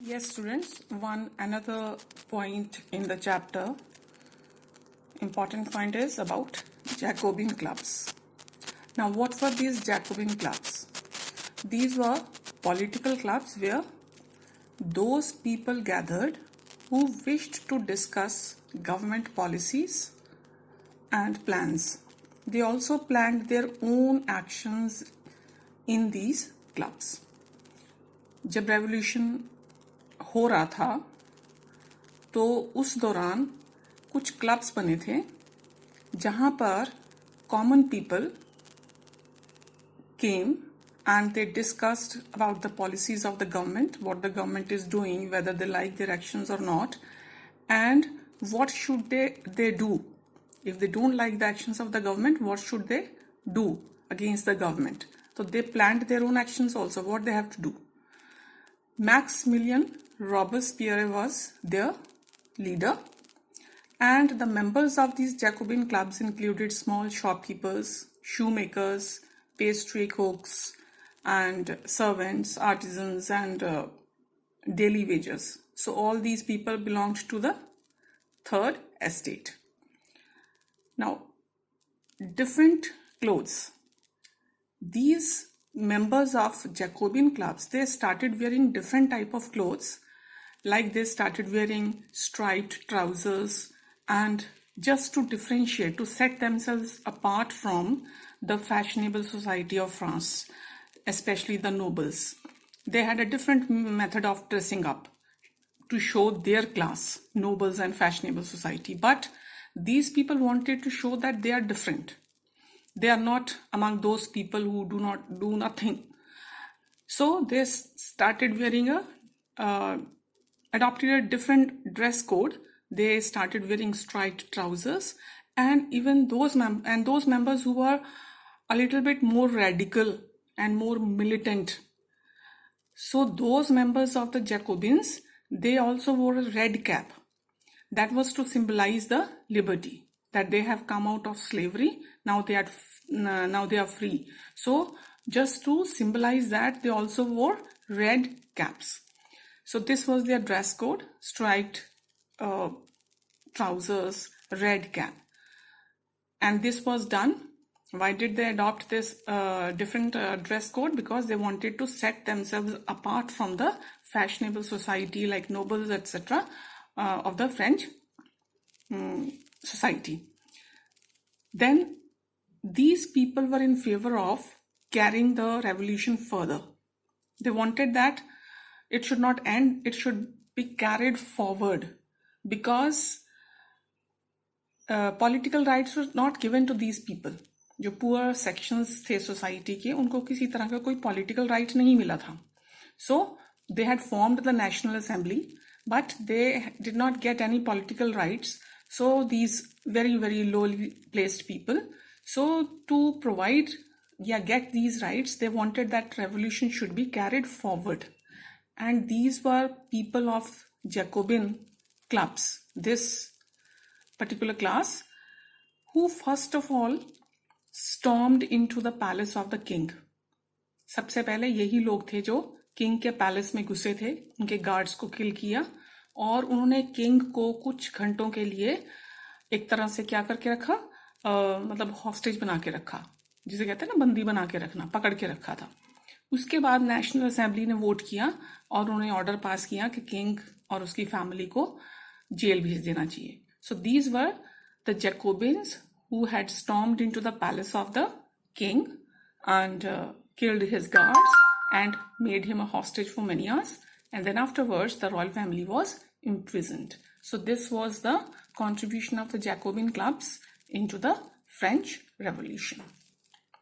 Yes, students, one another point in the chapter, important point is about Jacobin clubs. Now, what were these Jacobin clubs? These were political clubs where those people gathered who wished to discuss government policies and plans. They also planned their own actions in these clubs. जब revolution हो रहा था तो उस दौरान कुछ clubs बने थे जहां पर common people came and they discussed about the policies of the government, what the government is doing, whether they like their actions or not, and what should they do. If they don't like the actions of the government, what should they do against the government? So they planned their own actions also, what they have to do. Maximilian Robespierre was their leader, and the members of these Jacobin clubs included small shopkeepers, shoemakers, pastry cooks, and servants, artisans, and daily wages. So all these people belonged to the third estate. Now, different clothes. These members of Jacobin clubs, they started wearing different type of clothes, like they started wearing striped trousers, and just to differentiate, to set themselves apart from the fashionable society of France, especially the nobles. They had a different method of dressing up to show their class, nobles and fashionable society. But these people wanted to show that they are different. They are not among those people who do nothing. So they started wearing adopted a different dress code. They started wearing striped trousers, and even those members who were a little bit more radical and more militant. So those members of the Jacobins, they also wore a red cap. That was to symbolize the liberty, that they have come out of slavery. Now they are free. So just to symbolize that, they also wore red caps. So this was their dress code: striped trousers, red cap. And this was done. Why did they adopt this different dress code? Because they wanted to set themselves apart from the fashionable society, like nobles, etc., of the French society. Then these people were in favor of carrying the revolution further. They wanted that it should not end, it should be carried forward, because political rights were not given to these people. जो poor sections थे society के, उनको किसी तरह का कोई political right नहीं मिला था. So they had formed the national assembly, but they did not get any political rights. So these very very lowly placed people, so to provide get these rights, they wanted that revolution should be carried forward. And these were people of Jacobin clubs, this particular class, who first of all stormed into the palace of the king. सबसे पहले यही लोग थे जो king के palace में घुसे थे, उनके गार्ड्स को किल किया, और उन्होंने किंग को कुछ घंटों के लिए एक तरह से क्या करके रखा, मतलब हॉस्टेज बना के रखा, जिसे कहते हैं ना बंदी बना के रखना, पकड़ के रखा था. उसके बाद नेशनल असेंबली ने वोट किया और उन्होंने ऑर्डर पास किया कि किंग और उसकी फैमिली को जेल भेज देना चाहिए. So these were the Jacobins who had stormed into the palace of the king and killed his guards and made him a hostage for many years. And then afterwards, the royal family was imprisoned. So this was the contribution of the Jacobin clubs into the French Revolution.